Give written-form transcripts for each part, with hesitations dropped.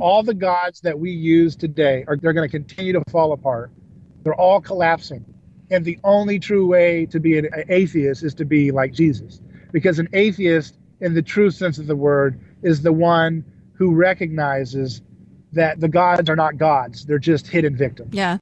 All the gods that we use today they're going to continue to fall apart. They're all collapsing. And the only true way to be an atheist is to be like Jesus. Because an atheist, in the true sense of the word, is the one who recognizes that the gods are not gods. They're just hidden victims. Yeah.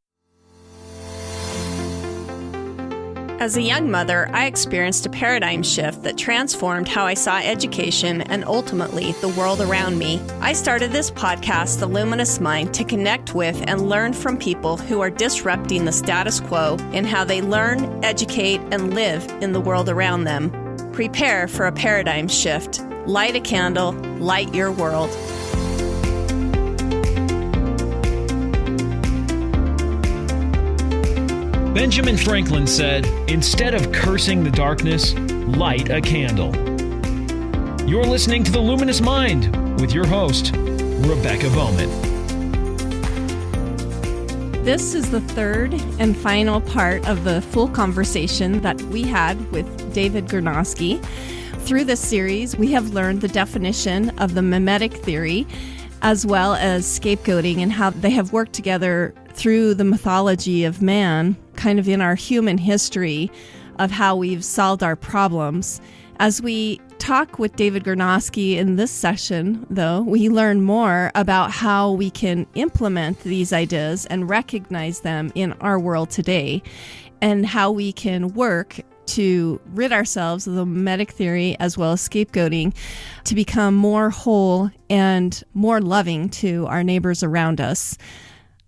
As a young mother, I experienced a paradigm shift that transformed how I saw education and ultimately the world around me. I started this podcast, The Luminous Mind, to connect with and learn from people who are disrupting the status quo in how they learn, educate, and live in the world around them. Prepare for a paradigm shift. Light a candle, light your world. Benjamin Franklin said, "Instead of cursing the darkness, light a candle." You're listening to The Luminous Mind with your host, Rebecca Bowman. This is the third and final part of the full conversation that we had with David Gornoski. Through this series, we have learned the definition of the mimetic theory, as well as scapegoating and how they have worked together through the mythology of man, kind of in our human history of how we've solved our problems. As we talk with David Gornoski in this session, though, we learn more about how we can implement these ideas and recognize them in our world today, and how we can work to rid ourselves of the mimetic theory as well as scapegoating to become more whole and more loving to our neighbors around us.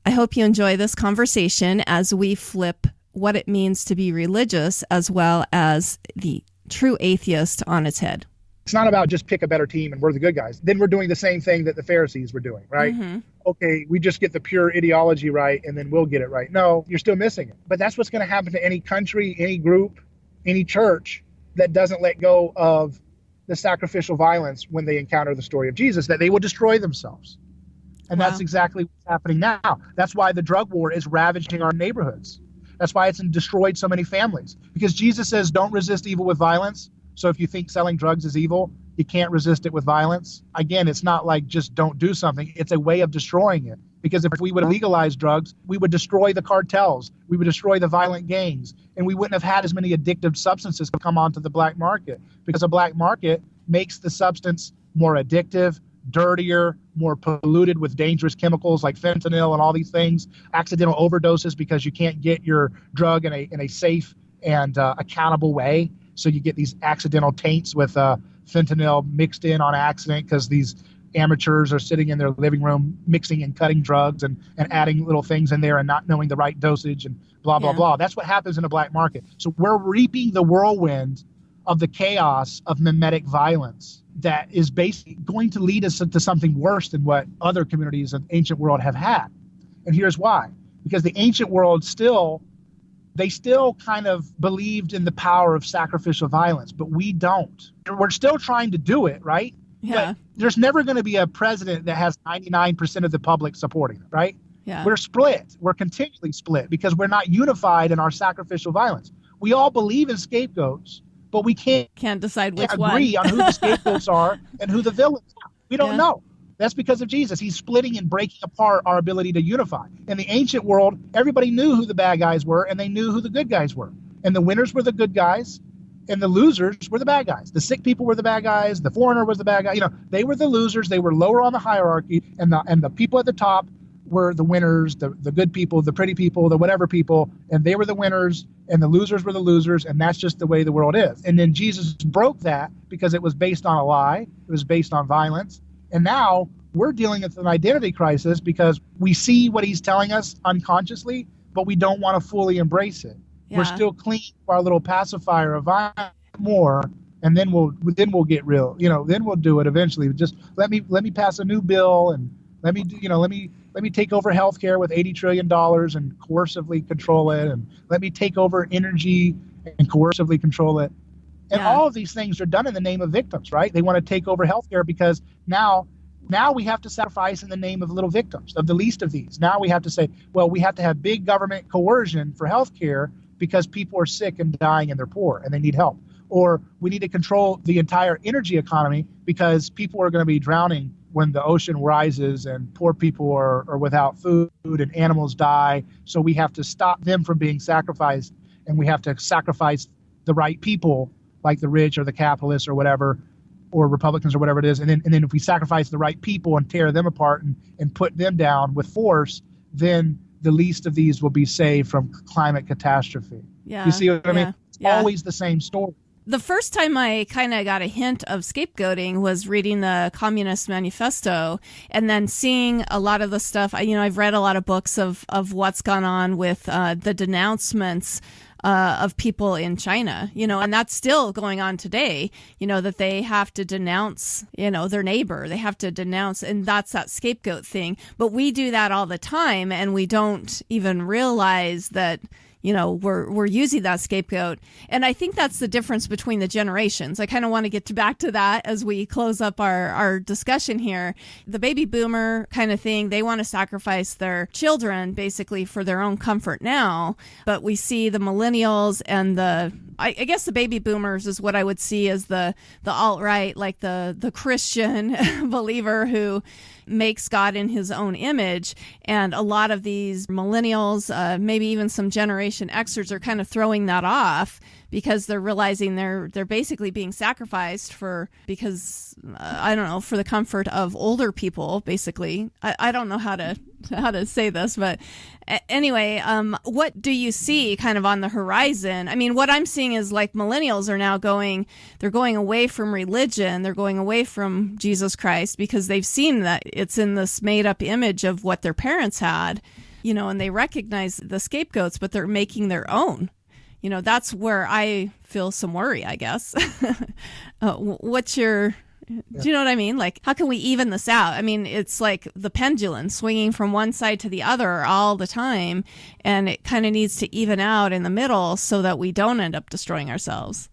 I hope you enjoy this conversation as we flip what it means to be religious as well as the true atheist on its head. It's not about just pick a better team and we're the good guys. Then we're doing the same thing that the Pharisees were doing, right? Mm-hmm. Okay, we just get the pure ideology right and then we'll get it right. No, you're still missing it. But that's what's going to happen to any country, any group, any church that doesn't let go of the sacrificial violence when they encounter the story of Jesus, that they will destroy themselves. And That's exactly what's happening now. That's why the drug war is ravaging our neighborhoods. That's why it's destroyed so many families. Because Jesus says, don't resist evil with violence. So if you think selling drugs is evil, you can't resist it with violence. Again, it's not like just don't do something. It's a way of destroying it. Because if we would legalize drugs, we would destroy the cartels. We would destroy the violent gangs. And we wouldn't have had as many addictive substances come onto the black market. Because a black market makes the substance more addictive, dirtier, more polluted with dangerous chemicals like fentanyl and all these things, accidental overdoses because you can't get your drug in a safe and accountable way. So you get these accidental taints with fentanyl mixed in on accident because these amateurs are sitting in their living room mixing and cutting drugs and adding little things in there and not knowing the right dosage and blah, blah, blah. That's what happens in a black market. So we're reaping the whirlwind of the chaos of mimetic violence that is basically going to lead us to something worse than what other communities of the ancient world have had. And here's why. Because the ancient world still kind of believed in the power of sacrificial violence, but we don't. We're still trying to do it, right? Yeah. But there's never going to be a president that has 99% of the public supporting it, right? Yeah. We're split. We're continually split because we're not unified in our sacrificial violence. We all believe in scapegoats, but we can't decide which agree one. on who the scapegoats are and who the villains are. We don't know. That's because of Jesus. He's splitting and breaking apart our ability to unify. In the ancient world, everybody knew who the bad guys were and they knew who the good guys were. And the winners were the good guys and the losers were the bad guys. The sick people were the bad guys. The foreigner was the bad guy. They were the losers. They were lower on the hierarchy, and the people at the top were the winners, the good people, the pretty people, the whatever people, and they were the winners, and the losers were the losers, and that's just the way the world is. And then Jesus broke that because it was based on a lie. It was based on violence. And now we're dealing with an identity crisis because we see what he's telling us unconsciously, but we don't want to fully embrace it. Yeah. We're still clinging to our little pacifier of violence more, and then we'll get real. Then we'll do it eventually. Just let me pass a new bill and let me take over healthcare with $80 trillion and coercively control it, and let me take over energy and coercively control it. And all of these things are done in the name of victims, right? They want to take over healthcare because now we have to sacrifice in the name of little victims, of the least of these. Now we have to say, well, we have to have big government coercion for healthcare because people are sick and dying and they're poor and they need help. Or we need to control the entire energy economy because people are going to be drowning when the ocean rises and poor people are without food and animals die. So we have to stop them from being sacrificed, and we have to sacrifice the right people, like the rich or the capitalists or whatever, or Republicans or whatever it is. And then if we sacrifice the right people and tear them apart and put them down with force, then the least of these will be saved from climate catastrophe. Yeah. You see what I mean? It's yeah. always the same story. The first time I kind of got a hint of scapegoating was reading the Communist Manifesto, and then seeing a lot of the stuff. I've read a lot of books of what's gone on with the denouncements of people in China, and that's still going on today, that they have to denounce, their neighbor. They have to denounce, and that's that scapegoat thing. But we do that all the time, and we don't even realize that, we're using that scapegoat. And I think that's the difference between the generations. I kind of want to get back to that as we close up our discussion here. The baby boomer kind of thing, they want to sacrifice their children basically for their own comfort now. But we see the millennials and I guess the baby boomers is what I would see as the alt-right, like the Christian believer who makes God in his own image. And a lot of these millennials, maybe even some Generation Xers, are kind of throwing that off because they're realizing they're basically being sacrificed for the comfort of older people, basically. I don't know how to say this, but anyway, what do you see kind of on the horizon? I mean, what I'm seeing is like millennials are now going away from religion. They're going away from Jesus Christ because they've seen that it's in this made up image of what their parents had, and they recognize the scapegoats, but they're making their own. That's where I feel some worry, I guess. Do you know what I mean? Like, how can we even this out? I mean, it's like the pendulum swinging from one side to the other all the time, and it kind of needs to even out in the middle so that we don't end up destroying ourselves.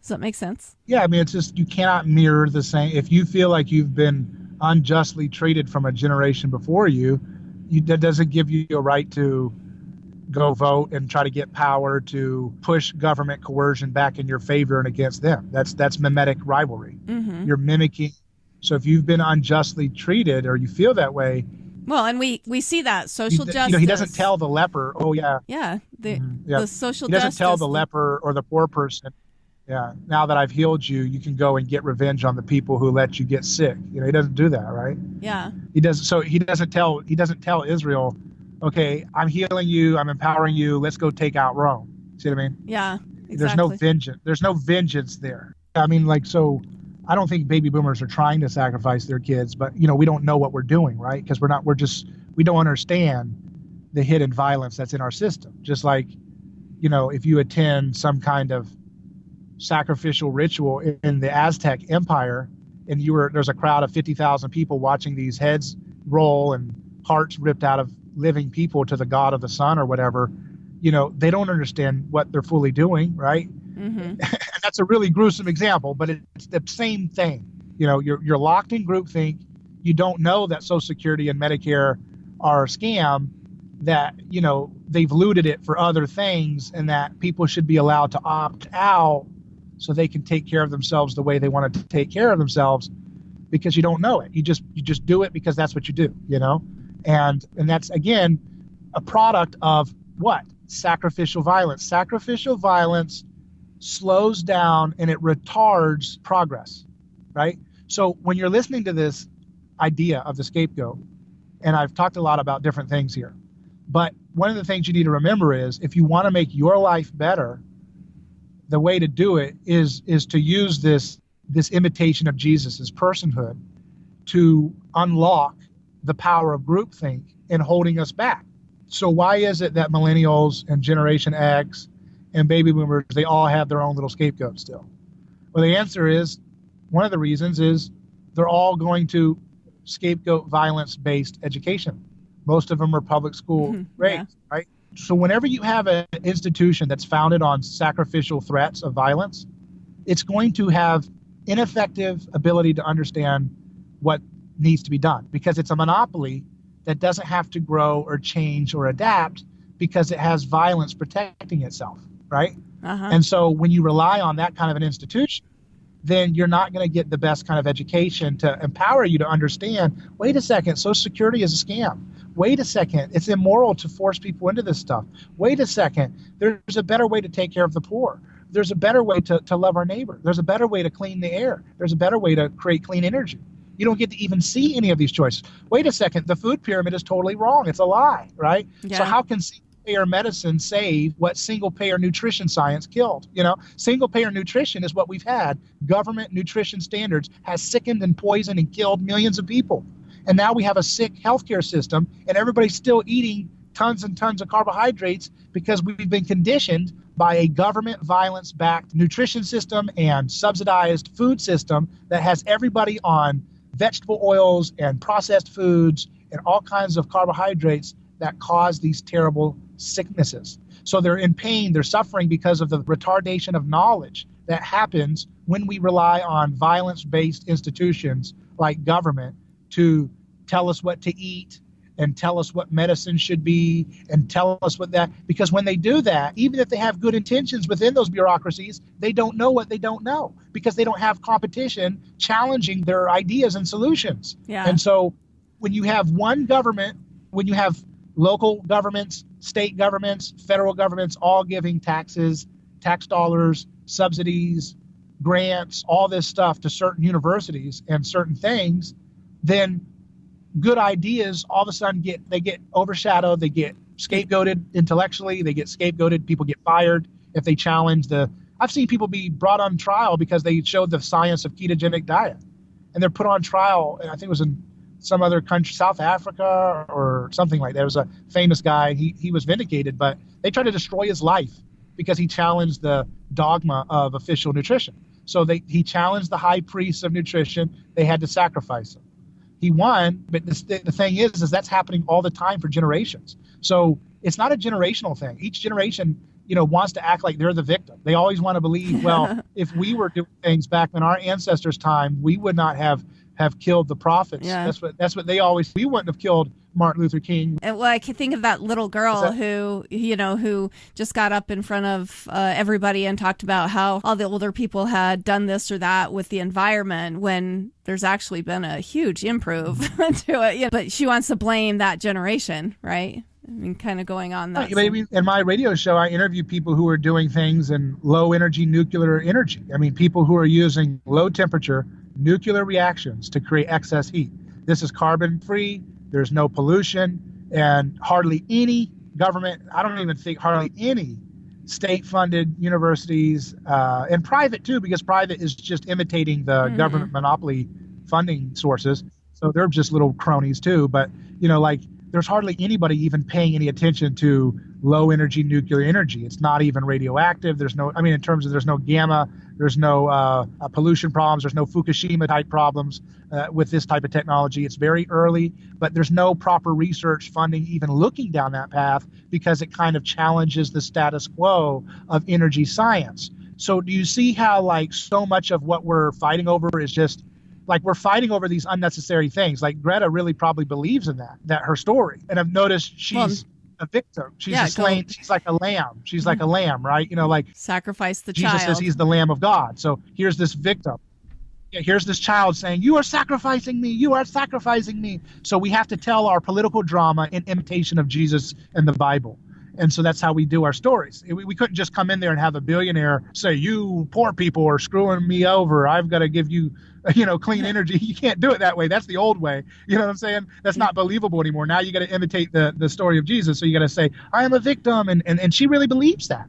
Does that make sense? Yeah, I mean, it's just you cannot mirror the same. If you feel like you've been unjustly treated from a generation before you, that doesn't give you a right to go vote and try to get power to push government coercion back in your favor and against them. That's mimetic rivalry. Mm-hmm. You're mimicking. So if you've been unjustly treated or you feel that way. Well, and we see that social justice. He doesn't tell the leper, oh, yeah. Yeah, the social justice. He doesn't tell the leper or the poor person, yeah, now that I've healed you, you can go and get revenge on the people who let you get sick. He doesn't do that, right? Yeah. He doesn't tell Israel, okay, I'm healing you, I'm empowering you, let's go take out Rome. See what I mean? Yeah, exactly. There's no vengeance there. I mean, so I don't think baby boomers are trying to sacrifice their kids, but we don't know what we're doing, right? Because we don't understand the hidden violence that's in our system. Just like, if you attend some kind of sacrificial ritual in the Aztec Empire, and there's a crowd of 50,000 people watching these heads roll and hearts ripped out of living people to the god of the sun or whatever, they don't understand what they're fully doing, right? Mm-hmm. And that's a really gruesome example, but it's the same thing. You're locked in groupthink. You don't know that Social Security and Medicare are a scam, that they've looted it for other things, and that people should be allowed to opt out so they can take care of themselves the way they want to take care of themselves, because you don't know it. You just do it because that's what you do, And that's, again, a product of what? Sacrificial violence. Sacrificial violence slows down and it retards progress, right? So when you're listening to this idea of the scapegoat, and I've talked a lot about different things here, but one of the things you need to remember is if you want to make your life better, the way to do it is to use this imitation of Jesus's personhood to unlock the power of groupthink in holding us back. So why is it that millennials and Generation X and baby boomers, they all have their own little scapegoat still? Well, the answer is, one of the reasons is they're all going to scapegoat violence-based education. Most of them are public school raised, right? So whenever you have an institution that's founded on sacrificial threats of violence, it's going to have ineffective ability to understand what needs to be done, because it's a monopoly that doesn't have to grow or change or adapt because it has violence protecting itself, right? Uh-huh. And so when you rely on that kind of an institution, then you're not going to get the best kind of education to empower you to understand, wait a second, Social Security is a scam. Wait a second, it's immoral to force people into this stuff. Wait a second, there's a better way to take care of the poor. There's a better way to love our neighbor. There's a better way to clean the air. There's a better way to create clean energy. You don't get to even see any of these choices. Wait a second, the food pyramid is totally wrong. It's a lie, right? Yeah. So how can single-payer medicine save what single-payer nutrition science killed? Single-payer nutrition is what we've had. Government nutrition standards has sickened and poisoned and killed millions of people. And now we have a sick healthcare system, and everybody's still eating tons and tons of carbohydrates because we've been conditioned by a government violence-backed nutrition system and subsidized food system that has everybody on vegetable oils and processed foods and all kinds of carbohydrates that cause these terrible sicknesses. So they're in pain, they're suffering because of the retardation of knowledge that happens when we rely on violence-based institutions like government to tell us what to eat and tell us what medicine should be and tell us what that, because when they do that, even if they have good intentions within those bureaucracies, they don't know what they don't know because they don't have competition challenging their ideas and solutions. Yeah. And so when you have one government, when you have local governments, state governments, federal governments, all giving taxes, tax dollars, subsidies, grants, all this stuff to certain universities and certain things, then good ideas all of a sudden get overshadowed, they get scapegoated intellectually, they get scapegoated, people get fired if they challenge I've seen people be brought on trial because they showed the science of ketogenic diet. And they're put on trial, I think it was in some other country, South Africa or something like that. There was a famous guy, he was vindicated, but they tried to destroy his life because he challenged the dogma of official nutrition. So he challenged the high priests of nutrition, they had to sacrifice him. He won, but the thing is that's happening all the time for generations. So it's not a generational thing. Each generation, wants to act like they're the victim. They always want to believe, well, if we were doing things back in our ancestors' time, we would not have killed the prophets. Yeah. That's what they always. We wouldn't have killed Martin Luther King. Well, I can think of that little girl who just got up in front of everybody and talked about how all the older people had done this or that with the environment when there's actually been a huge improvement to it. But she wants to blame that generation, right? I mean, kind of going on that. Maybe in my radio show, I interview people who are doing things in low energy nuclear energy. I mean, people who are using low temperature nuclear reactions to create excess heat. This is carbon free. There's no pollution, and hardly any government, I don't even think hardly any state-funded universities, and private too, because private is just imitating the government monopoly funding sources. So they're just little cronies too. But, there's hardly anybody even paying any attention to low energy nuclear energy. It's not even radioactive. There's no gamma, there's no pollution problems, there's no Fukushima type problems with this type of technology. It's very early, but there's no proper research funding even looking down that path because it kind of challenges the status quo of energy science. So do you see how so much of what we're fighting over is just we're fighting over these unnecessary things? Greta really probably believes in that her story. And I've noticed she's a victim. She's a slain. She's like a lamb. She's like a lamb, right? Sacrifice the Jesus child. Jesus says he's the Lamb of God. So here's this victim. Here's this child saying, you are sacrificing me. You are sacrificing me. So we have to tell our political drama in imitation of Jesus and the Bible. And so that's how we do our stories. We couldn't just come in there and have a billionaire say, you poor people are screwing me over. I've got to give you, clean energy. You can't do it that way. That's the old way. You know what I'm saying? That's not believable anymore. Now you got to imitate the story of Jesus. So you got to say, I am a victim. And she really believes that.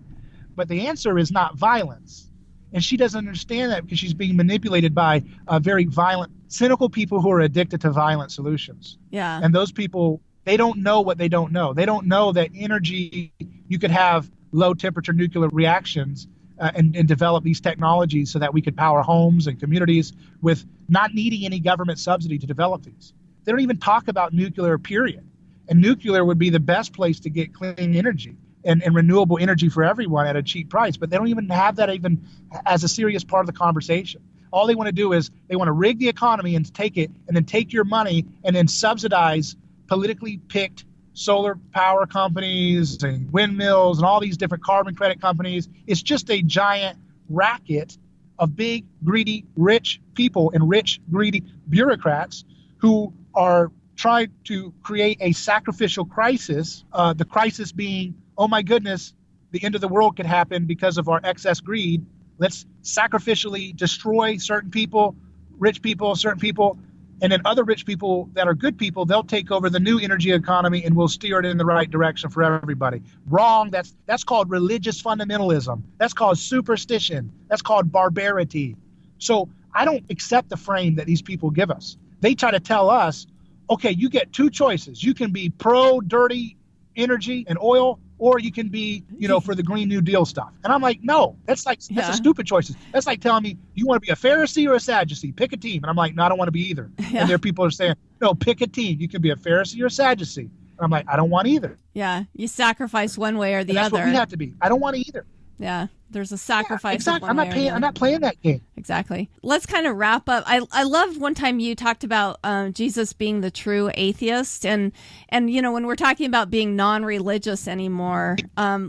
But the answer is not violence. And she doesn't understand that because she's being manipulated by very violent, cynical people who are addicted to violent solutions. Yeah. And those people, they don't know what they don't know. They don't know that energy, you could have low temperature nuclear reactions and develop these technologies so that we could power homes and communities with not needing any government subsidy to develop these. They don't even talk about nuclear, period. And nuclear would be the best place to get clean energy and renewable energy for everyone at a cheap price. But they don't even have that even as a serious part of the conversation. All they want to do is they want to rig the economy and take it and then take your money and then subsidize politically picked solar power companies and windmills and all these different carbon credit companies. It's just a giant racket of big, greedy, rich people and rich, greedy bureaucrats who are trying to create a sacrificial crisis, the crisis being, oh my goodness, the end of the world could happen because of our excess greed. Let's sacrificially destroy certain people, rich people, certain people, and then other rich people that are good people, they'll take over the new energy economy and we'll steer it in the right direction for everybody. Wrong. That's called religious fundamentalism. That's called superstition. That's called barbarity. So I don't accept the frame that these people give us. They try to tell us, okay, you get two choices. You can be pro-dirty energy and oil, or you can be, for the Green New Deal stuff. And I'm like, no, that's a stupid choice. That's like telling me, you want to be a Pharisee or a Sadducee? Pick a team. And I'm like, no, I don't want to be either. Yeah. And there are people who are saying, no, pick a team. You can be a Pharisee or a Sadducee. And I'm like, I don't want either. Yeah, you sacrifice one way or the that's other. That's what we have to be. I don't want either. Yeah, there's a sacrifice. Yeah, exactly. I'm not playing that game. Exactly. Let's kind of wrap up. I love one time you talked about Jesus being the true atheist, and when we're talking about being non-religious anymore,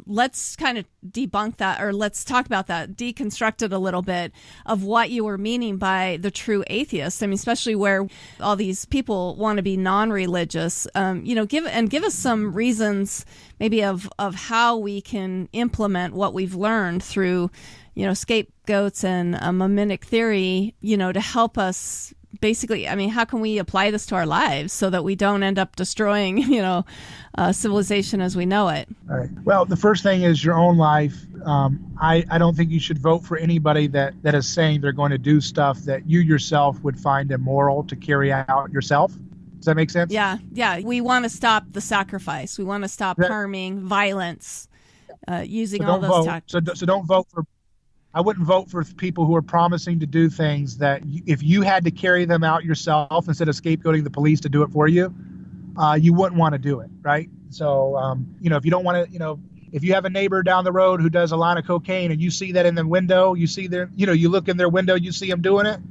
let's kind of debunk that, or let's talk about that, deconstruct it a little bit of what you were meaning by the true atheist. I mean, especially where all these people want to be non-religious. Give us some reasons, maybe of how we can implement what we've learned through, scapegoats and mimetic theory, to help us basically. I mean, how can we apply this to our lives so that we don't end up destroying, civilization as we know it? All right. Well, the first thing is your own life. I don't think you should vote for anybody that is saying they're going to do stuff that you yourself would find immoral to carry out yourself. Does that make sense? Yeah. We want to stop the sacrifice. We want to stop harming, violence, using all those tactics. So don't vote for. I wouldn't vote for people who are promising to do things that if you had to carry them out yourself instead of scapegoating the police to do it for you, you wouldn't want to do it, right? So, if you don't want to, if you have a neighbor down the road who does a line of cocaine and you see that in the window, you see their, you look in their window, you see them doing it.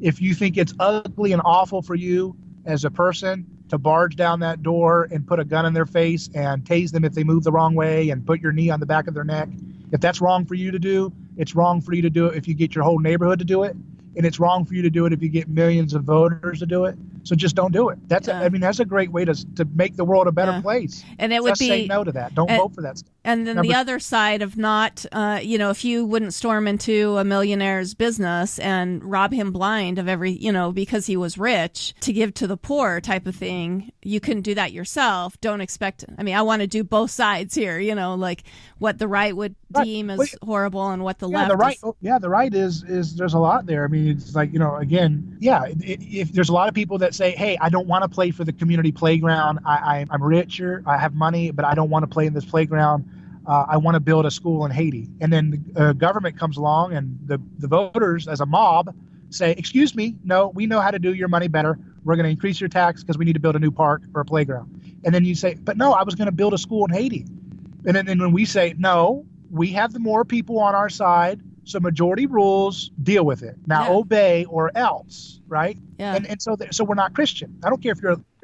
If you think it's ugly and awful for you as a person to barge down that door and put a gun in their face and tase them if they move the wrong way and put your knee on the back of their neck, if that's wrong for you to do, it's wrong for you to do it if you get your whole neighborhood to do it. And it's wrong for you to do it if you get millions of voters to do it. So just don't do it. That's a great way to make the world a better place. And it would just say no to that. Don't vote for that stuff. And then the other side of not, if you wouldn't storm into a millionaire's business and rob him blind of every, because he was rich to give to the poor type of thing, you couldn't do that yourself. Don't expect. I mean, I want to do both sides here. Like what the right would deem as horrible and what the left. The right is there's a lot there. I mean, it's like, if there's a lot of people that say, hey, I don't want to play for the community playground. I'm richer, I have money, but I don't want to play in this playground. I want to build a school in Haiti. And then the government comes along and the voters as a mob say, excuse me, no, we know how to do your money better. We're going to increase your tax because we need to build a new park or a playground. And then you say, but no, I was going to build a school in Haiti. And then when we say, no, we have the more people on our side, so majority rules, deal with it. Now obey or else, right? Yeah. And so we're not Christian. I don't care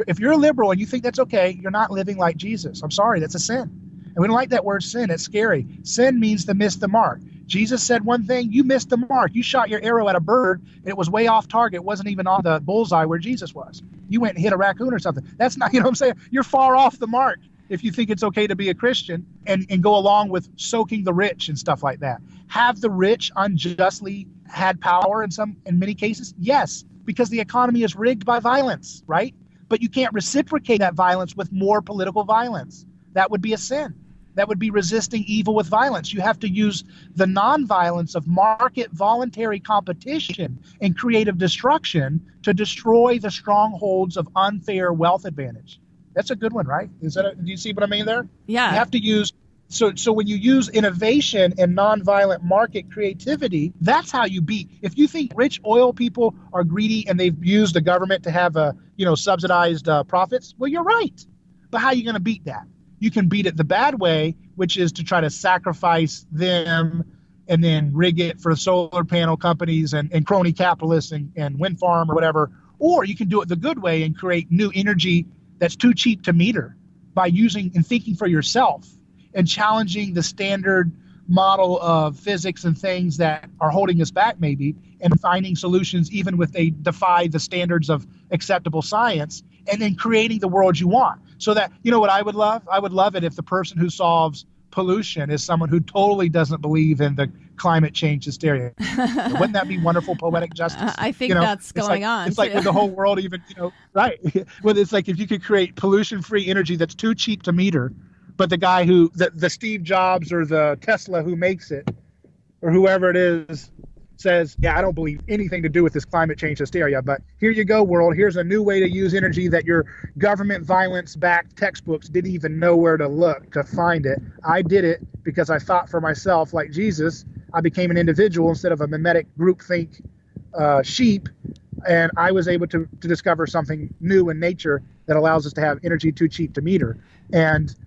if you're a liberal and you think that's okay, you're not living like Jesus. I'm sorry, that's a sin. And we don't like that word sin. It's scary. Sin means to miss the mark. Jesus said one thing, you missed the mark. You shot your arrow at a bird, and it was way off target. It wasn't even on the bullseye where Jesus was. You went and hit a raccoon or something. That's not, what I'm saying? You're far off the mark if you think it's okay to be a Christian and go along with soaking the rich and stuff like that. Have the rich unjustly had power in many cases? Yes, because the economy is rigged by violence, right? But you can't reciprocate that violence with more political violence. That would be a sin. That would be resisting evil with violence. You have to use the nonviolence of market voluntary competition and creative destruction to destroy the strongholds of unfair wealth advantage. That's a good one, right? Do you see what I mean there? Yeah. You have to use so when you use innovation and nonviolent market creativity, that's how you beat. If you think rich oil people are greedy and they've used the government to have subsidized profits, well, you're right. But how are you going to beat that? You can beat it the bad way, which is to try to sacrifice them and then rig it for solar panel companies and crony capitalists and wind farm or whatever. Or you can do it the good way and create new energy that's too cheap to meter by using and thinking for yourself and challenging the standard model of physics and things that are holding us back maybe, and finding solutions even if they defy the standards of acceptable science, and then creating the world you want. So that, you know what I would love? I would love it if the person who solves pollution is someone who totally doesn't believe in the climate change hysteria. Wouldn't that be wonderful poetic justice? I think that's going on. It's like with the whole world even, right. Well, it's like if you could create pollution-free energy that's too cheap to meter, but the guy who, the Steve Jobs or the Tesla who makes it, or whoever it is, says, yeah, I don't believe anything to do with this climate change hysteria, but here you go, world. Here's a new way to use energy that your government violence-backed textbooks didn't even know where to look to find it. I did it because I thought for myself like Jesus. I became an individual instead of a mimetic groupthink sheep, and I was able to discover something new in nature that allows us to have energy too cheap to meter.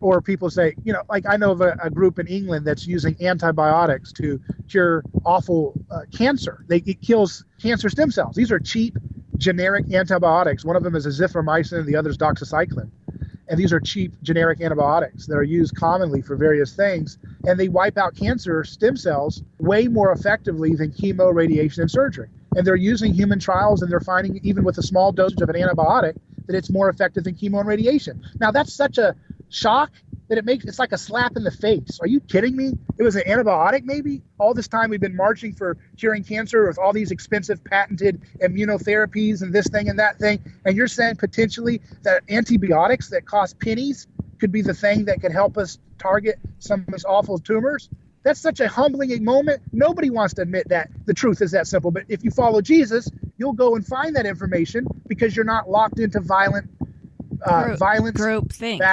Or people say, like I know of a group in England that's using antibiotics to cure awful cancer. It kills cancer stem cells. These are cheap, generic antibiotics. One of them is azithromycin, the other is doxycycline. And these are cheap, generic antibiotics that are used commonly for various things. And they wipe out cancer stem cells way more effectively than chemo, radiation, and surgery. And they're using human trials, and they're finding, even with a small dosage of an antibiotic, that it's more effective than chemo and radiation. Now, that's such a shock that it's like a slap in the face. Are you kidding me? It was an antibiotic, maybe? All this time we've been marching for curing cancer with all these expensive patented immunotherapies and this thing and that thing. And you're saying potentially that antibiotics that cost pennies could be the thing that could help us target some of these awful tumors? That's such a humbling moment. Nobody wants to admit that the truth is that simple. But if you follow Jesus, you'll go and find that information because you're not locked into violence. Group think.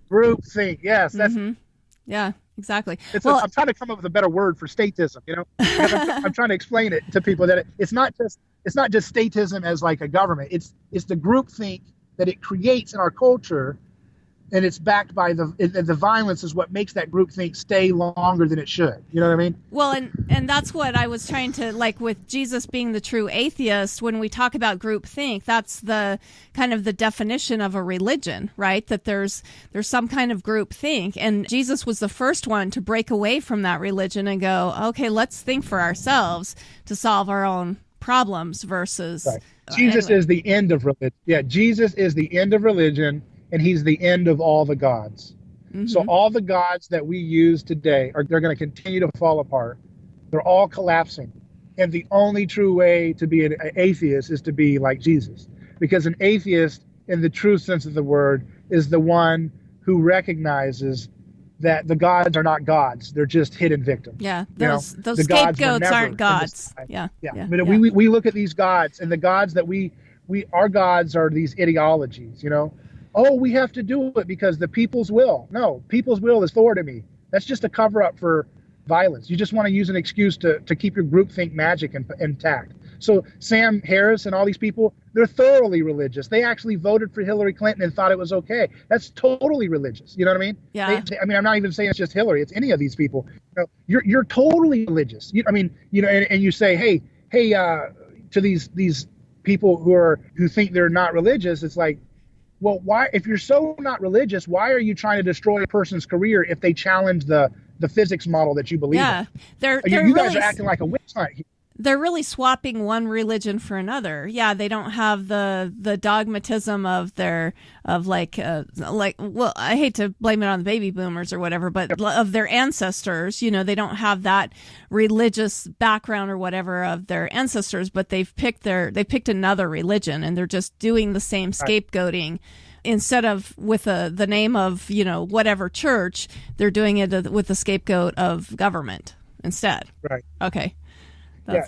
Group think. Yes, that's. Mm-hmm. Yeah, exactly. I'm trying to come up with a better word for statism. Because I'm trying to explain it to people that it's not just statism as like a government. It's the group think that it creates in our culture. And it's backed by the violence is what makes that groupthink stay longer than it should. You know what I mean? Well, and that's what I was trying to, like with Jesus being the true atheist, when we talk about groupthink, that's the kind of the definition of a religion, right? That there's some kind of groupthink. And Jesus was the first one to break away from that religion and go, okay, let's think for ourselves to solve our own problems versus... Right. Jesus is the end of religion. Yeah, Jesus is the end of religion. And he's the end of all the gods. Mm-hmm. So all the gods that we use today they're going to continue to fall apart. They're all collapsing. And the only true way to be an atheist is to be like Jesus. Because an atheist, in the true sense of the word, is the one who recognizes that the gods are not gods. They're just hidden victims. Yeah, those scapegoats aren't gods. Yeah. But we look at these gods, and the gods that our gods are these ideologies, Oh, we have to do it because the people's will. No, people's will is Thor to me. That's just a cover-up for violence. You just want to use an excuse to keep your groupthink magic intact. So Sam Harris and all these people, they're thoroughly religious. They actually voted for Hillary Clinton and thought it was okay. That's totally religious. You know what I mean? Yeah. I'm not even saying it's just Hillary. It's any of these people. You're totally religious. And you say, hey, to these people who think they're not religious, it's like, well, why? If you're so not religious, why are you trying to destroy a person's career if they challenge the physics model that you believe in? You guys are acting like a witch hunt. They're really swapping one religion for another. Yeah, they don't have the dogmatism of I hate to blame it on the baby boomers or whatever, but of their ancestors. They don't have that religious background or whatever of their ancestors, but they picked another religion, and they're just doing the same scapegoating. Instead of with the name of whatever church, they're doing it with the scapegoat of government instead. Right. Okay. They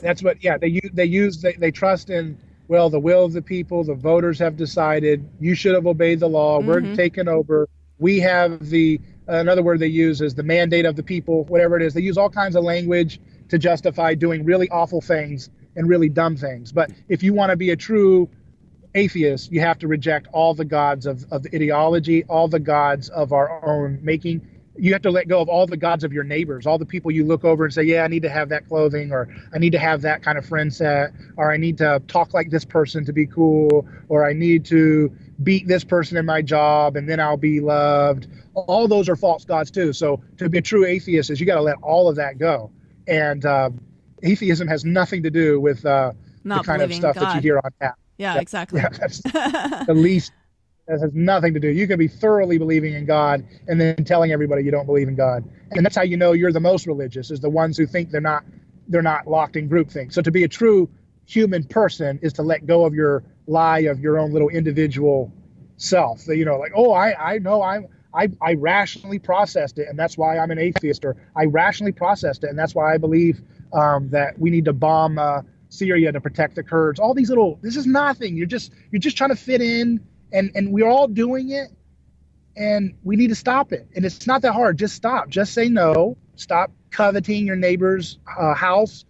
trust in, well, the will of the people. The voters have decided you should have obeyed the law. Mm-hmm. We're taking over. We have another word they use is the mandate of the people, whatever it is. They use all kinds of language to justify doing really awful things and really dumb things. But if you want to be a true atheist, you have to reject all the gods of the ideology, all the gods of our own making. You have to let go of all the gods of your neighbors, all the people you look over and say, yeah, I need to have that clothing, or I need to have that kind of friend set, or I need to talk like this person to be cool, or I need to beat this person in my job and then I'll be loved. All those are false gods too. So to be a true atheist is you got to let all of that go. And atheism has nothing to do with the kind of stuff that you hear on tap. Yeah, exactly. Yeah, that's the least. That has nothing to do. You can be thoroughly believing in God and then telling everybody you don't believe in God. And that's how you know you're the most religious, is the ones who think they're not locked in groupthink. So to be a true human person is to let go of your lie of your own little individual self. That, like, oh, I know I rationally processed it and that's why I'm an atheist, or I rationally processed it and that's why I believe that we need to bomb Syria to protect the Kurds. All these this is nothing. You're just trying to fit in. And we're all doing it, and we need to stop it. And it's not that hard. Just stop. Just say no. Stop coveting your neighbor's house,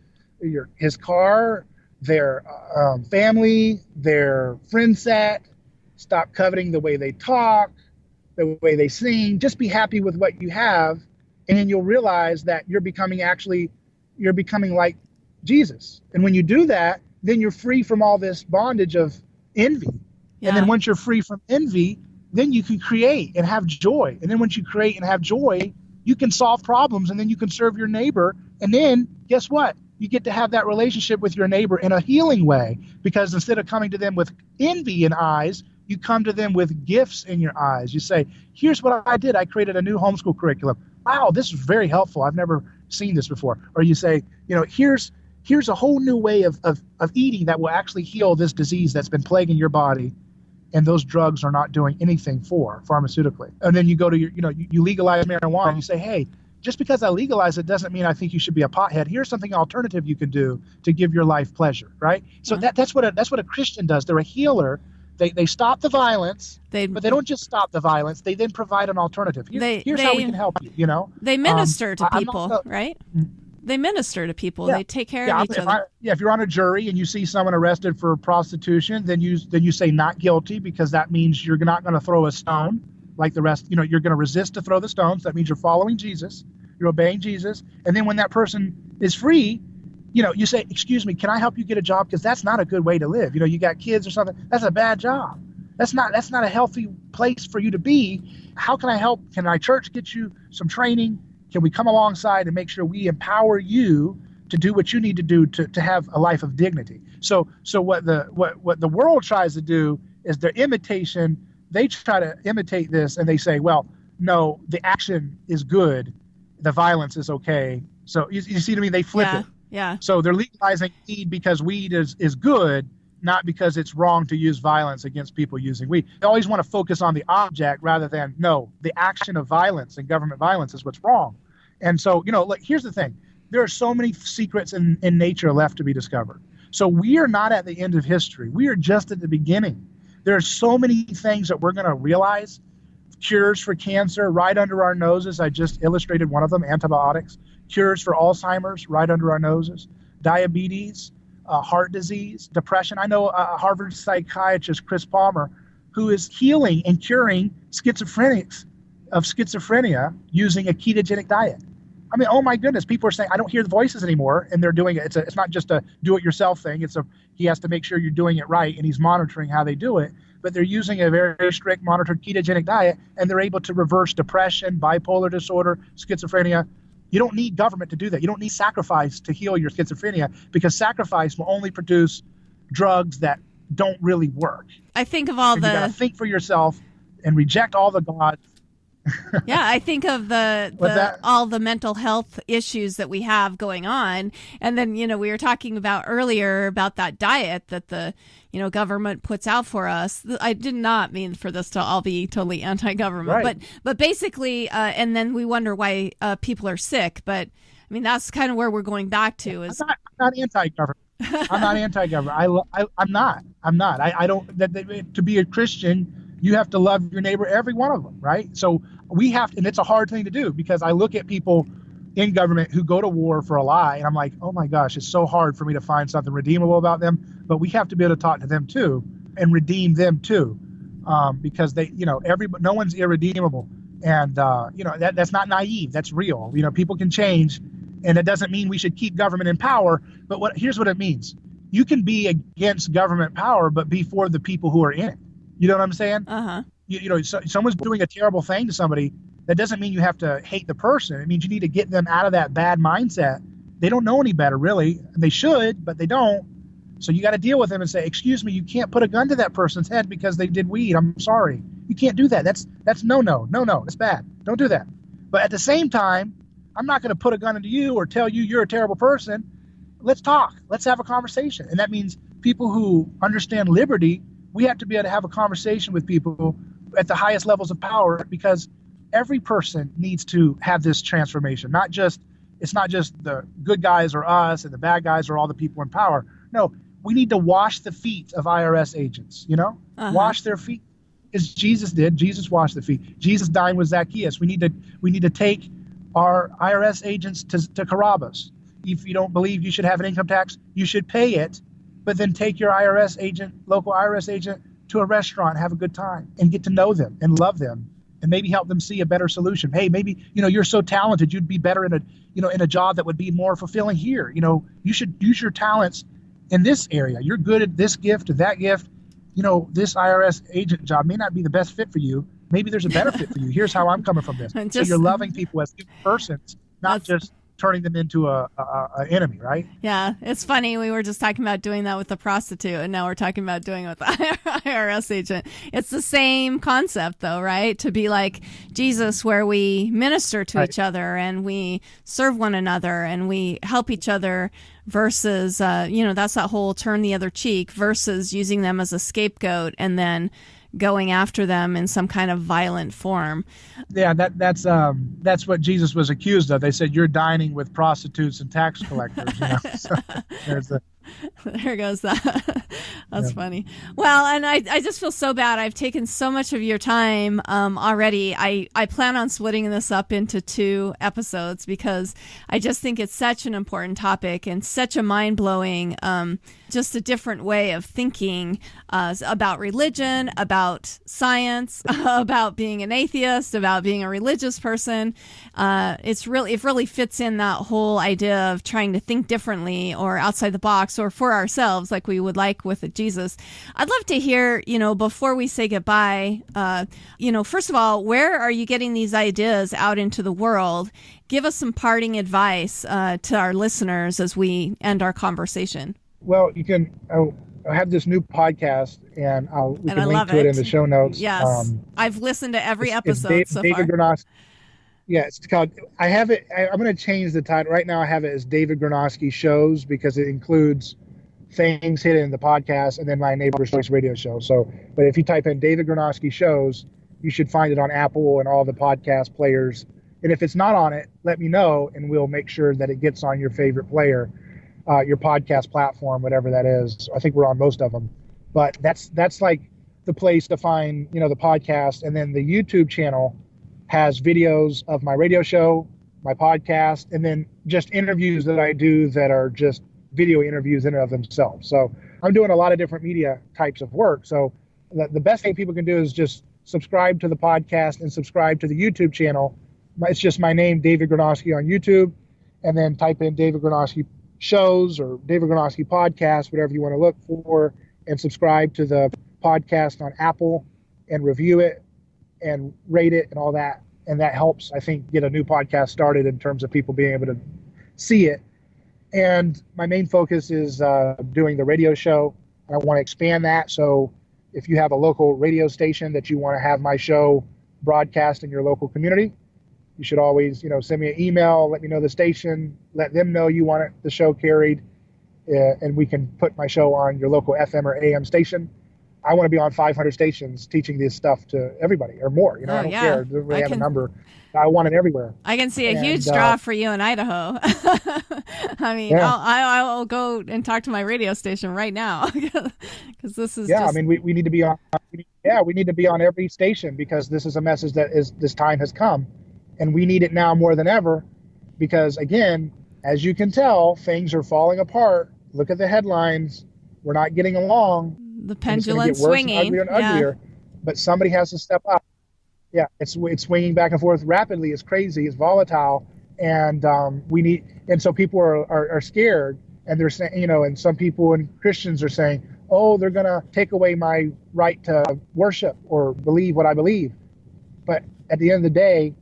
his car, their family, their friend set. Stop coveting the way they talk, the way they sing. Just be happy with what you have, and then you'll realize that you're becoming like Jesus. And when you do that, then you're free from all this bondage of envy. Yeah. And then once you're free from envy, then you can create and have joy. And then once you create and have joy, you can solve problems, and then you can serve your neighbor. And then guess what? You get to have that relationship with your neighbor in a healing way, because instead of coming to them with envy in eyes, you come to them with gifts in your eyes. You say, here's what I did. I created a new homeschool curriculum. Wow, this is very helpful. I've never seen this before. Or you say, here's a whole new way of eating that will actually heal this disease that's been plaguing your body. And those drugs are not doing anything pharmaceutically. And then you go to you legalize marijuana and you say, hey, just because I legalize it doesn't mean I think you should be a pothead. Here's something alternative you can do to give your life pleasure, right? So that's what a Christian does. They're a healer. They stop the violence, but they don't just stop the violence. They then provide an alternative. Here's how we can help you. They minister to people, right? They minister to people. Yeah. They take care of each other. If you're on a jury and you see someone arrested for prostitution, then you say not guilty, because that means you're not going to throw a stone like the rest. You're going to resist to throw the stones. That means you're following Jesus. You're obeying Jesus. And then when that person is free, you say, excuse me, can I help you get a job? Because that's not a good way to live. You got kids or something. That's a bad job. That's not a healthy place for you to be. How can I help? Can my church get you some training? Can we come alongside and make sure we empower you to do what you need to do to have a life of dignity? So what the world tries to do is their imitation. They try to imitate this, and they say, well, no, the action is good, the violence is okay. So you see what I mean? They flip it. Yeah. So they're legalizing weed because weed is good, not because it's wrong to use violence against people using weed. They always want to focus on the object rather than, no, the action of violence and government violence is what's wrong. And so, here's the thing. There are so many secrets in nature left to be discovered. So we are not at the end of history. We are just at the beginning. There are so many things that we're going to realize. Cures for cancer right under our noses. I just illustrated one of them, antibiotics. Cures for Alzheimer's right under our noses. Diabetes, heart disease, depression. I know a Harvard psychiatrist, Chris Palmer, who is healing and curing schizophrenia using a ketogenic diet. I mean, oh my goodness, people are saying, I don't hear the voices anymore, and they're doing it. It's not just a do-it-yourself thing. He has to make sure you're doing it right, and he's monitoring how they do it. But they're using a very strict monitored ketogenic diet, and they're able to reverse depression, bipolar disorder, schizophrenia. You don't need government to do that. You don't need sacrifice to heal your schizophrenia, because sacrifice will only produce drugs that don't really work. I think of you got to think for yourself and reject all the gods. Yeah, I think of all the mental health issues that we have going on. And then, we were talking about earlier about that diet that the, government puts out for us. I did not mean for this to all be totally anti-government, right. but basically, and then we wonder why people are sick. But I mean, that's kind of where we're going back to is. I'm not anti-government. I'm not anti-government. I'm not. I don't, to be a Christian, you have to love your neighbor, every one of them, right? So we have to, and it's a hard thing to do, because I look at people in government who go to war for a lie, and I'm like, oh my gosh, it's so hard for me to find something redeemable about them. But we have to be able to talk to them too and redeem them too, because they, no one's irredeemable, and that's not naive. That's real. People can change, and it doesn't mean we should keep government in power. But here's what it means: you can be against government power, but be for the people who are in it. You know what I'm saying? Uh-huh. Someone's doing a terrible thing to somebody. That doesn't mean you have to hate the person. It means you need to get them out of that bad mindset. They don't know any better, really. They should, but they don't. So you got to deal with them and say, excuse me, you can't put a gun to that person's head because they did weed. I'm sorry. You can't do that. That's no. That's bad. Don't do that. But at the same time, I'm not going to put a gun into you or tell you you're a terrible person. Let's talk. Let's have a conversation. And that means people who understand liberty, we have to be able to have a conversation with people at the highest levels of power, because every person needs to have this transformation. It's not just the good guys or us and the bad guys or all the people in power. No, we need to wash the feet of IRS agents, wash their feet as Jesus did. Jesus washed the feet. Jesus dined with Zacchaeus. We need to take our IRS agents to Carrabba's. If you don't believe you should have an income tax, you should pay it, but then take your local IRS agent to a restaurant, have a good time and get to know them and love them and maybe help them see a better solution. Hey, maybe, you're so talented, you'd be better in a job that would be more fulfilling here. You should use your talents in this area. You're good at this gift or that gift. This IRS agent job may not be the best fit for you. Maybe there's a better fit for you. Here's how I'm coming from this. So you're loving people as human persons, not just turning them into a enemy, right? Yeah, it's funny. We were just talking about doing that with the prostitute, and now we're talking about doing it with the IRS agent. It's the same concept, though, right? To be like Jesus, where we minister to each other and we serve one another and we help each other versus, that's that whole turn the other cheek versus using them as a scapegoat and then going after them in some kind of violent form. Yeah, that's what Jesus was accused of. They said, you're dining with prostitutes and tax collectors. So there goes that. That's funny. Well, and I just feel so bad. I've taken so much of your time already. I plan on splitting this up into 2 episodes because I just think it's such an important topic and such a mind-blowing, just a different way of thinking about religion, about science, about being an atheist, about being a religious person. It really fits in that whole idea of trying to think differently or outside the box or for ourselves like we would like with Jesus. I'd love to hear, before we say goodbye, first of all, where are you getting these ideas out into the world? Give us some parting advice to our listeners as we end our conversation. Well, you can. I have this new podcast, and we can link to it in the show notes. Yes, I've listened to every episode so David far. Gornoski. Yeah, it's called. I have it. I'm going to change the title. Right now, I have it as David Gornoski Shows because it includes things hidden in the podcast and then my Neighbor's Choice radio show. So, but if you type in David Gornoski Shows, you should find it on Apple and all the podcast players. And if it's not on it, let me know, and we'll make sure that it gets on your favorite player. Your podcast platform, whatever that is. I think we're on most of them, but that's like the place to find, the podcast. And then the YouTube channel has videos of my radio show, my podcast, and then just interviews that I do that are just video interviews in and of themselves. So I'm doing a lot of different media types of work. So the best thing people can do is just subscribe to the podcast and subscribe to the YouTube channel. It's just my name, David Gornoski, on YouTube, and then type in David Gornoski Shows or David Gornoski Podcast, whatever you want to look for, and subscribe to the podcast on Apple and review it and rate it and all that. And that helps, I think, get a new podcast started in terms of people being able to see it. And my main focus is doing the radio show. I want to expand that. So if you have a local radio station that you want to have my show broadcast in your local community, you should always, send me an email, let me know the station, let them know you want the show carried, and we can put my show on your local FM or AM station. I want to be on 500 stations teaching this stuff to everybody or more. I don't care. It doesn't really have a number. I want it everywhere. I can see a huge draw for you in Idaho. I mean, I'll go and talk to my radio station right now because this is. Yeah, I mean, we need to be on. We need to be on every station because this is a message that this time has come. And we need it now more than ever because, again, as you can tell, things are falling apart. Look at the headlines. We're not getting along. The pendulum swinging. Uglier and uglier. But somebody has to step up. Yeah, it's swinging back and forth rapidly. It's crazy. It's volatile. And so people are scared. And they're saying, and some people and Christians are saying, oh, they're going to take away my right to worship or believe what I believe. But at the end of the day,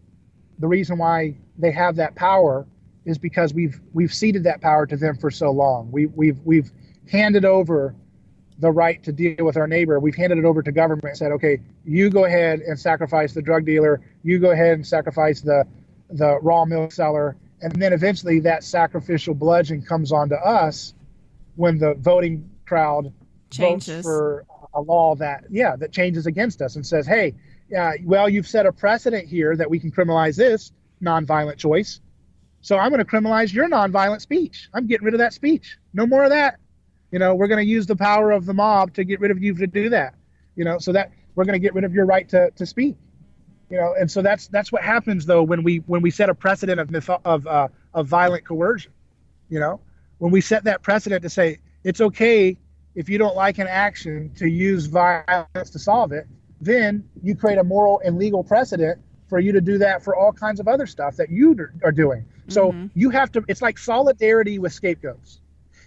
the reason why they have that power is because we've ceded that power to them for so long. We've handed over the right to deal with our neighbor. We've handed it over to government and said, okay, you go ahead and sacrifice the drug dealer. You go ahead and sacrifice the raw milk seller. And then eventually that sacrificial bludgeon comes onto us when the voting crowd changes votes for a law that changes against us and says, hey, well, you've set a precedent here that we can criminalize this nonviolent choice. So I'm going to criminalize your nonviolent speech. I'm getting rid of that speech. No more of that. We're going to use the power of the mob to get rid of you to do that. So that we're going to get rid of your right to speak. And so that's what happens though when we set a precedent of violent coercion. When we set that precedent to say it's okay if you don't like an action to use violence to solve it, then you create a moral and legal precedent for you to do that for all kinds of other stuff that you are doing. So you have to, it's like solidarity with scapegoats.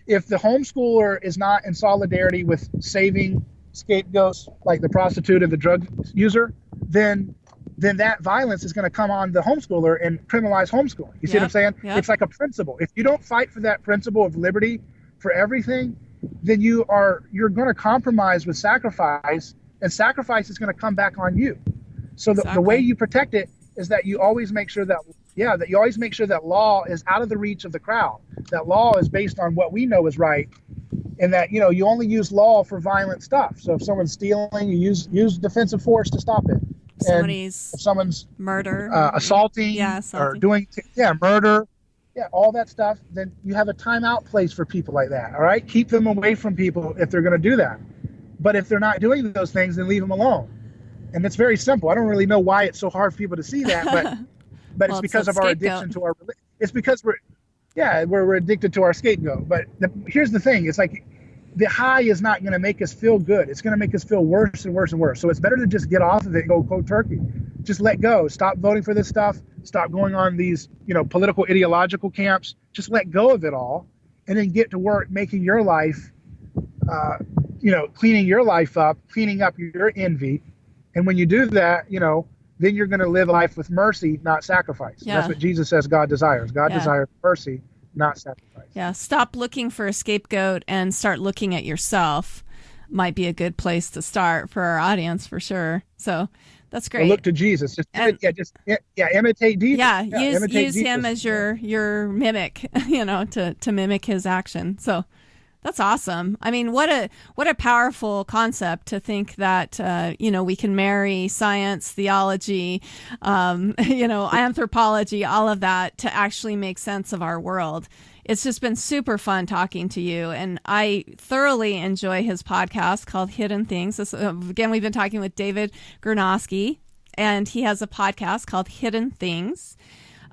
If the homeschooler is not in solidarity with saving scapegoats like the prostitute and the drug user, then that violence is going to come on the homeschooler and criminalize homeschooling. You see what I'm saying? Yep. It's like a principle. If you don't fight for that principle of liberty for everything, then you're going to compromise with sacrifice, and sacrifice is going to come back on you. So the way you protect it is that you always make sure that law is out of the reach of the crowd. That law is based on what we know is right, and that you only use law for violent stuff. So if someone's stealing, you use defensive force to stop it. If someone's murder, assaulting, or doing murder, all that stuff, then you have a timeout place for people like that. All right, keep them away from people if they're going to do that. But if they're not doing those things, then leave them alone. And it's very simple. I don't really know why it's so hard for people to see that, but it's because of our addiction to our. It's because we're addicted to our scapegoat. But here's the thing: it's like the high is not going to make us feel good. It's going to make us feel worse and worse and worse. So it's better to just get off of it and go cold turkey. Just let go. Stop voting for this stuff. Stop going on these political ideological camps. Just let go of it all, and then get to work making your life, cleaning your life up, cleaning up your envy. And when you do that, then you're going to live life with mercy, not sacrifice. Yeah. That's what Jesus says God desires. God desires mercy, not sacrifice. Yeah, stop looking for a scapegoat and start looking at yourself. Might be a good place to start for our audience, for sure. So that's great. Well, look to Jesus. Imitate Jesus. Yeah, use him as your mimic, to mimic his action. So that's awesome. I mean, what a powerful concept to think that, we can marry science, theology, anthropology, all of that to actually make sense of our world. It's just been super fun talking to you, and I thoroughly enjoy his podcast called Hidden Things. Again, we've been talking with David Gornoski, and he has a podcast called Hidden Things.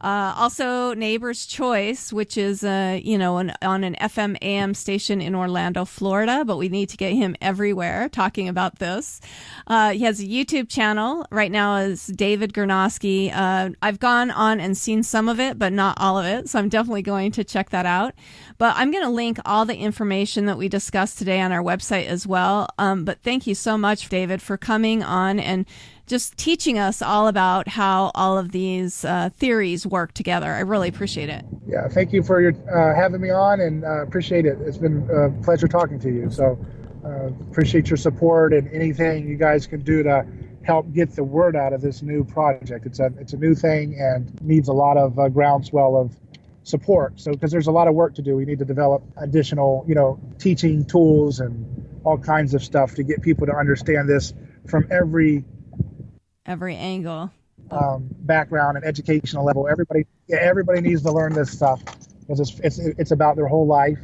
Also, Neighbor's Choice, which is, on an FM AM station in Orlando, Florida, but we need to get him everywhere talking about this. He has a YouTube channel. Right now is David Gornoski. I've gone on and seen some of it, but not all of it, so I'm definitely going to check that out. But I'm going to link all the information that we discussed today on our website as well. But thank you so much, David, for coming on and just teaching us all about how all of these theories work together. I really appreciate it. Yeah, thank you for your having me on, and appreciate it. It's been a pleasure talking to you. So appreciate your support and anything you guys can do to help get the word out of this new project. It's a new thing and needs a lot of groundswell of support. So because there's a lot of work to do, we need to develop additional, teaching tools and all kinds of stuff to get people to understand this from every angle, background and educational level. Everybody needs to learn this stuff because it's about their whole life.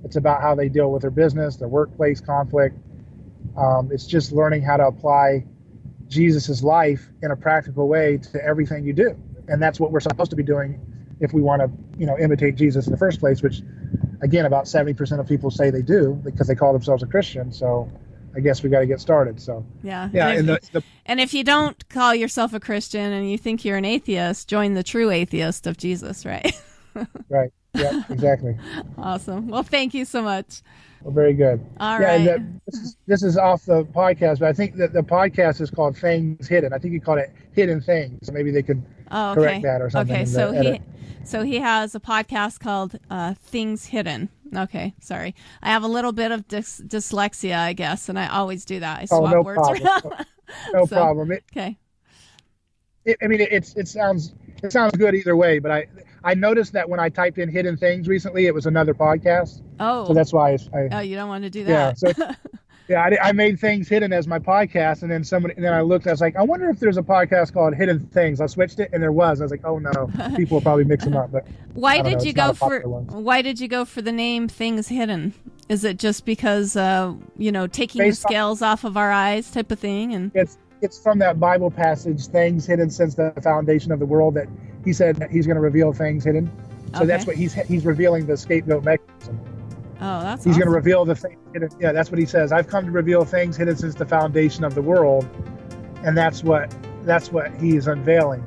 It's about how they deal with their business, their workplace conflict. It's just learning how to apply Jesus's life in a practical way to everything you do, and that's what we're supposed to be doing if we want to, imitate Jesus in the first place. Which, again, about 70% of people say they do because they call themselves a Christian. So I guess we got to get started. So yeah. And if you don't call yourself a Christian and you think you're an atheist, join the true atheist of Jesus, right? Right. Yeah, exactly. Awesome. Well, thank you so much. Well, very good. All right. And this is off the podcast, but I think that the podcast is called Things Hidden. I think you called it Hidden Things. So maybe they could correct that or something. Okay, so he has a podcast called Things Hidden. Okay, sorry. I have a little bit of dyslexia, I guess, and I always do that. I swap no words problem. around. No problem. Okay. It sounds good either way, but I noticed that when I typed in Hidden Things recently, it was another podcast. Oh. So that's why oh, you don't want to do that. Yeah. So I made Things Hidden as my podcast, and then I looked. I was like, I wonder if there's a podcast called Hidden Things. I switched it, and there was. I was like, oh no, people will probably mix them up. But why did you go for the name Things Hidden? Is it just because taking the scales off of our eyes type of thing? And it's from that Bible passage, things hidden since the foundation of the world, that he said that he's going to reveal things hidden. So that's what he's revealing, the scapegoat mechanism. Oh, that's He's awesome. going to reveal the things hidden. Yeah, that's what he says. I've come to reveal things hidden since the foundation of the world. And that's what he is unveiling.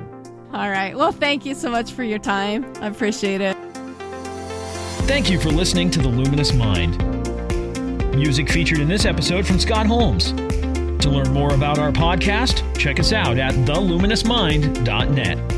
All right. Well, thank you so much for your time. I appreciate it. Thank you for listening to The Luminous Mind. Music featured in this episode from Scott Holmes. To learn more about our podcast, check us out at theluminousmind.net.